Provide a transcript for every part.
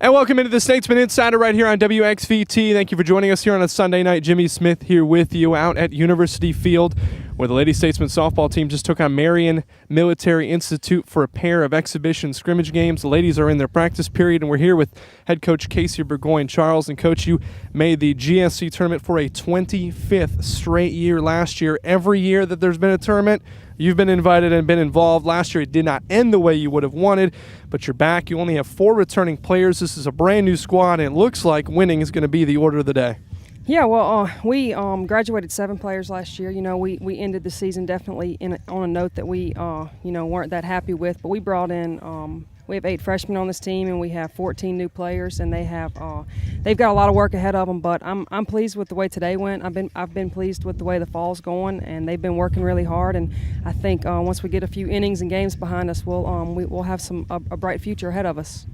And welcome into the Statesman Insider right here on WXVT. Thank you for joining us here on a Sunday night. Jimmy Smith here with you out at University Field, where the Lady Statesmen softball team just took on Marion Military Institute for a pair of exhibition scrimmage games. The ladies are in their practice period, and we're here with head coach Casey Bourgoyne-Charles. And coach, you made the GSC tournament for a 25th straight year last year. Every year that there's been a tournament, you've been invited and been involved. Last year it did not end the way you would have wanted, but you're back. You only have 4 returning players. This is a brand new squad, and it looks like winning is going to be the order of the day. Yeah, well, we graduated 7 players last year. You know, we ended the season definitely on a note that we, weren't that happy with. But we brought in, we have 8 freshmen on this team, and we have 14 new players, and they've got a lot of work ahead of them. But I'm pleased with the way today went. I've been pleased with the way the fall's going, and they've been working really hard. And I think once we get a few innings and games behind us, we'll have a bright future ahead of us.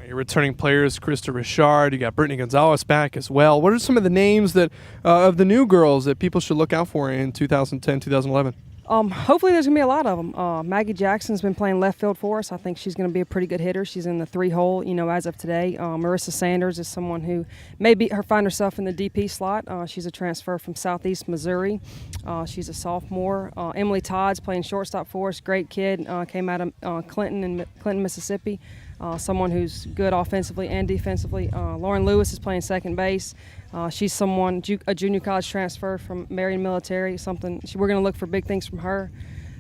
Your returning players, Krista Richard, you got Brittany Gonzalez back as well. What are some of the names that of the new girls that people should look out for in 2010, 2011? Hopefully there's going to be a lot of them. Maggie Jackson's been playing left field for us. I think she's going to be a pretty good hitter. She's in the 3-hole, as of today. Marissa Sanders is someone who may find herself in the DP slot. She's a transfer from Southeast Missouri. She's a sophomore. Emily Todd's playing shortstop for us. Great kid. Came out of Clinton, Mississippi. Someone who's good offensively and defensively. Lauren Lewis is playing second base. She's a junior college transfer from Marion Military. We're going to look for big things from her.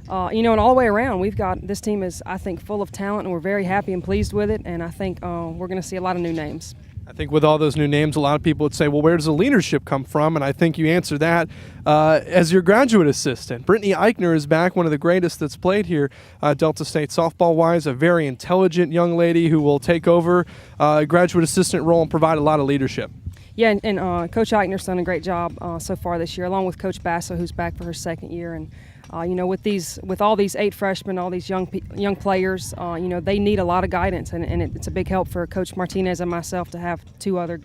And all the way around, this team is, I think, full of talent, and we're very happy and pleased with it. And I think we're going to see a lot of new names. I think with all those new names, a lot of people would say, well, where does the leadership come from? And I think you answer that as your graduate assistant. Brittany Eichner is back, one of the greatest that's played here, Delta State softball-wise, a very intelligent young lady who will take over a graduate assistant role and provide a lot of leadership. Yeah, and Coach Eichner's done a great job so far this year, along with Coach Basso, who's back for her second year. And with all these 8 freshmen, all these young players, they need a lot of guidance, and it's a big help for Coach Martinez and myself to have 2 other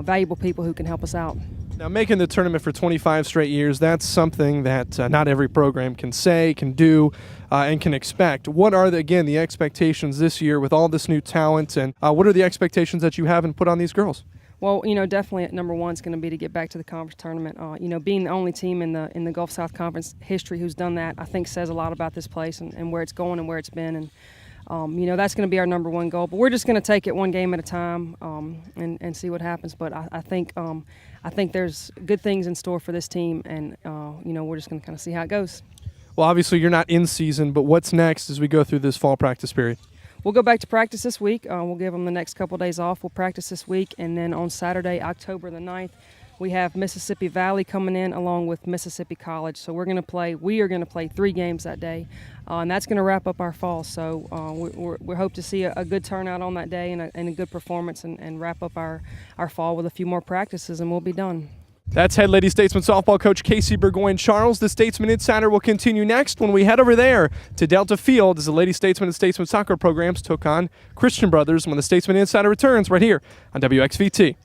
valuable people who can help us out. Now, making the tournament for 25 straight years, that's something that not every program can say, can do, and can expect. What are, the expectations this year with all this new talent, and what are the expectations that you have and put on these girls? Well, definitely at number 1 is going to be to get back to the conference tournament. Being the only team in the Gulf South Conference history who's done that, I think says a lot about this place and where it's going and where it's been. And, that's going to be our number 1 goal. But we're just going to take it one game at a time and see what happens. But I think there's good things in store for this team, and, we're just going to kind of see how it goes. Well, obviously you're not in season, but what's next as we go through this fall practice period? We'll go back to practice this week. We'll give them the next couple of days off. We'll practice this week, and then on Saturday, October the 9th, we have Mississippi Valley coming in along with Mississippi College. So we are going to play 3 games that day, and that's going to wrap up our fall. So we hope to see a good turnout on that day and a good performance and wrap up our fall with a few more practices, and we'll be done. That's head Lady Statesman softball coach Casey Bourgoyne-Charles. The Statesman Insider will continue next when we head over there to Delta Field as the Lady Statesman and Statesman soccer programs took on Christian Brothers when the Statesman Insider returns right here on WXVT.